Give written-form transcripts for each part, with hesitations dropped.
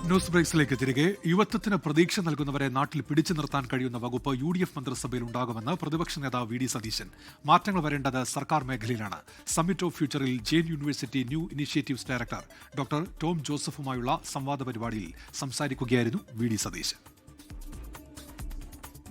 News ബ്രേക്സിലേക്ക് തിരികെ. യുവത്വത്തിന് പ്രതീക്ഷ നൽകുന്നവരെ നാട്ടിൽ പിടിച്ചു നിർത്താൻ കഴിയുന്ന വകുപ്പ് UDF മന്ത്രിസഭയിൽ ഉണ്ടാകുമെന്ന് പ്രതിപക്ഷ നേതാവ് VD സതീശൻ. മാറ്റങ്ങൾ വരേണ്ടത് സർക്കാർ മേഖലയിലാണ്. സമ്മിറ്റ് ഓഫ് ഫ്യൂച്ചറിൽ Jain university new initiatives director doctor Tom ജോസഫുമായുള്ള സംവാദ പരിപാടിയിൽ സംസാരിക്കുകയായിരുന്നു VD Satheesan.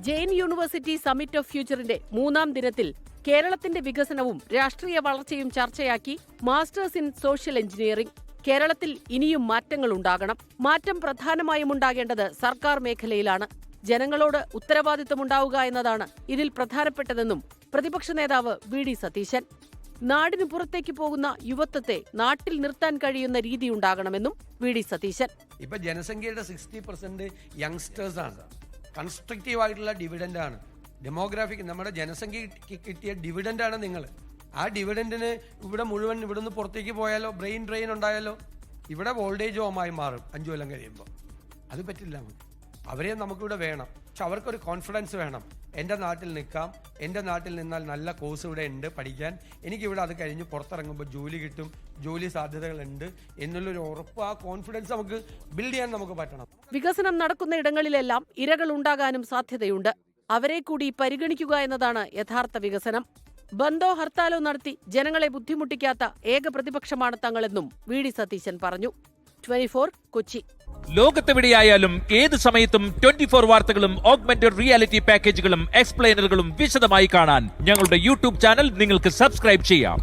Jain university summit of ഫ്യൂച്ചറിന്റെ 3-ാം ദിനത്തിൽ കേരളത്തിന്റെ വികസനവും രാഷ്ട്രീയ വളർച്ചയും ചർച്ചയാക്കി മാസ്റ്റേഴ്സ് ഇൻ സോഷ്യൽ എഞ്ചിനീയറിംഗ്. കേരളത്തിൽ ഇനിയും മാറ്റങ്ങൾ ഉണ്ടാകണം. മാറ്റം പ്രധാനമായും ഉണ്ടാകേണ്ടത് സർക്കാർ മേഖലയിലാണ്. ജനങ്ങളോട് ഉത്തരവാദിത്തമുണ്ടാവുക എന്നതാണ് ഇതിൽ പ്രധാനപ്പെട്ടതെന്നും പ്രതിപക്ഷ നേതാവ് VD സതീശൻ. നാടിനു പുറത്തേക്ക് പോകുന്ന യുവത്വത്തെ നാട്ടിൽ നിർത്താൻ കഴിയുന്ന രീതി ഉണ്ടാകണമെന്നും VD സതീശൻ. ഇപ്പൊ ജനസംഖ്യയുടെ 60% യങ്സ്റ്റേഴ്സ് ആണ്. കൺസ്ട്രക്റ്റീവ് ആയിട്ടുള്ള ഡിവിഡൻഡ് ആണ്. ഡെമോഗ്രാഫിക് നമ്മുടെ ജനസംഖ്യക്ക് കിട്ടിയ ഡിവിഡൻഡ് ആണ് നിങ്ങൾ. ആ ഡിവിഡൻഡിന് ഇവിടെ മുഴുവൻ ഇവിടുന്ന് പുറത്തേക്ക് പോയാലോ, ബ്രെയിൻ ഡ്രെയിൻ ഉണ്ടായാലോ, ഇവിടെ വോൾട്ടേജ് ഹോമായി മാറും 5 കൊല്ലം കഴിയുമ്പോൾ. അത് പറ്റില്ല. അവരെ നമുക്കിവിടെ വേണം. പക്ഷെ അവർക്കൊരു കോൺഫിഡൻസ് വേണം. എൻ്റെ നാട്ടിൽ നിൽക്കാം, എൻ്റെ നാട്ടിൽ നിന്നാൽ നല്ല കോഴ്സ് ഇവിടെ ഉണ്ട് പഠിക്കാൻ, എനിക്കിവിടെ അത് കഴിഞ്ഞ് പുറത്തിറങ്ങുമ്പോൾ ജോലി കിട്ടും, ജോലി സാധ്യതകളുണ്ട് എന്നുള്ളൊരു ഉറപ്പ്, ആ കോൺഫിഡൻസ് നമുക്ക് ബിൽഡ് ചെയ്യാൻ നമുക്ക് പറ്റണം. വികസനം നടക്കുന്ന ഇടങ്ങളിലെല്ലാം ഇരകൾ ഉണ്ടാകാനും സാധ്യതയുണ്ട്. അവരെ കൂടി പരിഗണിക്കുക എന്നതാണ് യഥാർത്ഥ വികസനം. ബന്ദോ ഹർത്താലോ നടത്തി ജനങ്ങളെ ബുദ്ധിമുട്ടിക്കാത്ത ഏക പ്രതിപക്ഷമാണ് തങ്ങളെന്നും VD സതീശൻ പറഞ്ഞു. 24 കൊച്ചി. ലോകത്തെവിടെയായാലും ഏത് സമയത്തും 24 വാർത്തകളും ഓഗ്മെന്റഡ് റിയാലിറ്റി പാക്കേജുകളും എക്സ്പ്ലെയിനറുകളും വിശദമായി കാണാൻ ഞങ്ങളുടെ YouTube ചാനൽ നിങ്ങൾക്ക് സബ്സ്ക്രൈബ് ചെയ്യാം.